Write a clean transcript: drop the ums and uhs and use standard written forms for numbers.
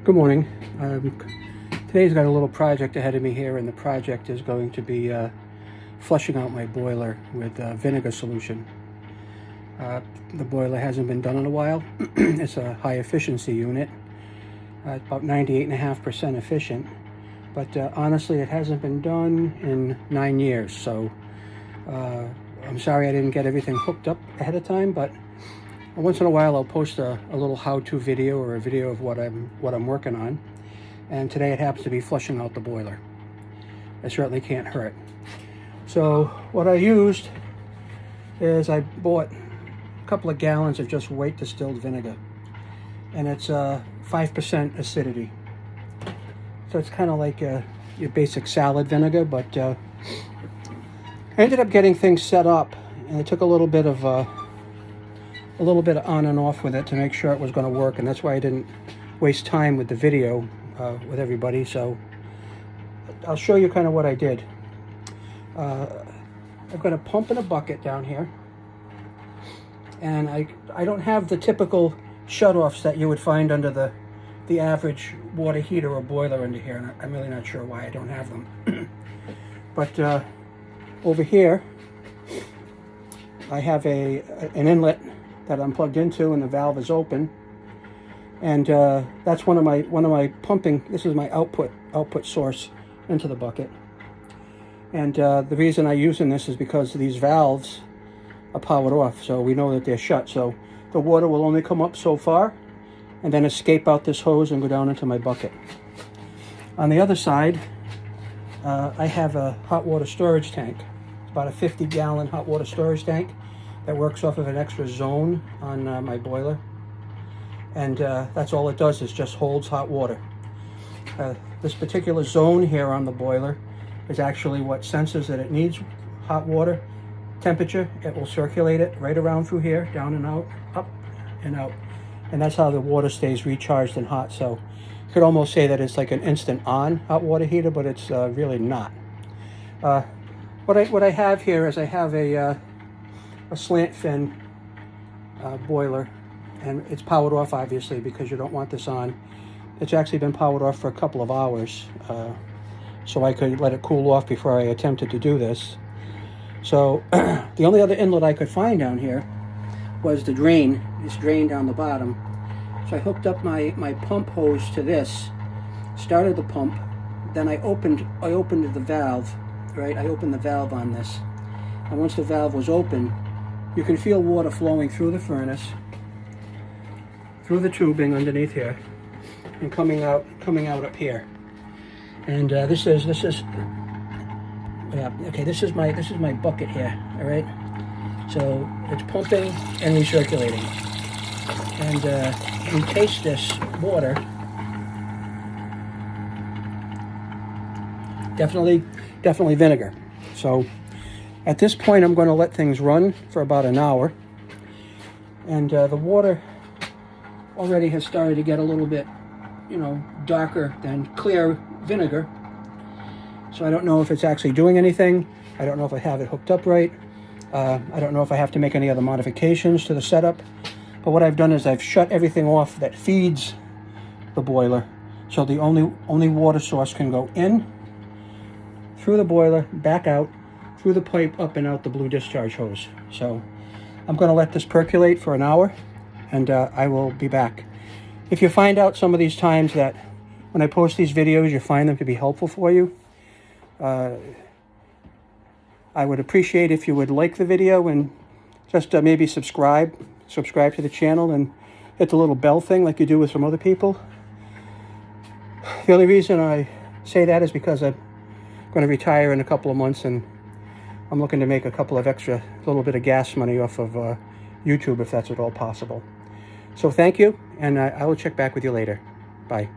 Good morning. Today's got a little project ahead of me here, and the project is going to be flushing out my boiler with vinegar solution. The boiler hasn't been done in a while. It's a high efficiency unit, about 98.5% efficient, but honestly it hasn't been done in 9 years, so I'm sorry I didn't get everything hooked up ahead of time, but once in a while I'll post a little how-to video or a video of what I'm working on, and today it happens to be flushing out the boiler. It certainly can't hurt. So what I used is I bought a couple of gallons of just white distilled vinegar, and it's 5% acidity. So it's kind of like your basic salad vinegar, but I ended up getting things set up, and it took a little bit of on and off with it to make sure it was going to work, and that's why I didn't waste time with the video with everybody. So I'll show you kind of what I did. I've got a pump and a bucket down here, and I don't have the typical shutoffs that you would find under the average water heater or boiler under here, and I'm really not sure why I don't have them. But over here I have an inlet that I'm plugged into, and the valve is open, and that's one of my pumping. This is my output source into the bucket, and the reason I'm using this is because these valves are powered off, so we know that they're shut, so the water will only come up so far and then escape out this hose and go down into my bucket. On the other side, I have a hot water storage tank. It's about a 50-gallon hot water storage tank that works off of an extra zone on my boiler, and that's all it does, is just holds hot water. This particular zone here on the boiler is actually what senses that it needs hot water temperature. It will circulate it right around through here, down and out, up and out, and that's how the water stays recharged and hot. So you could almost say that it's like an instant on hot water heater, but it's really not. What I have here is I have a slant fin boiler, and it's powered off obviously because you don't want this on. It's actually been powered off for a couple of hours, so I could let it cool off before I attempted to do this. So the only other inlet I could find down here was the drain, this drain down the bottom. So I hooked up my pump hose to this, started the pump, then I opened the valve, right? I opened the valve on this, and once the valve was open, you can feel water flowing through the furnace, through the tubing underneath here, and coming out up here. And this is my bucket here. All right, so it's pumping and recirculating, and we taste this water. Definitely vinegar. So at this point, I'm going to let things run for about an hour, and the water already has started to get a little bit, darker than clear vinegar. So I don't know if it's actually doing anything. I don't know if I have it hooked up right. I don't know if I have to make any other modifications to the setup. But what I've done is I've shut everything off that feeds the boiler, so the only water source can go in, through the boiler, back out, through the pipe, up and out the blue discharge hose. So I'm going to let this percolate for an hour, and I will be back. If you find out some of these times that when I post these videos you find them to be helpful for you, I would appreciate if you would like the video and just maybe subscribe to the channel and hit the little bell thing like you do with some other people. The only reason I say that is because I'm going to retire in a couple of months, and I'm looking to make a couple of extra little bit of gas money off of YouTube, if that's at all possible. So thank you, and I will check back with you later. Bye.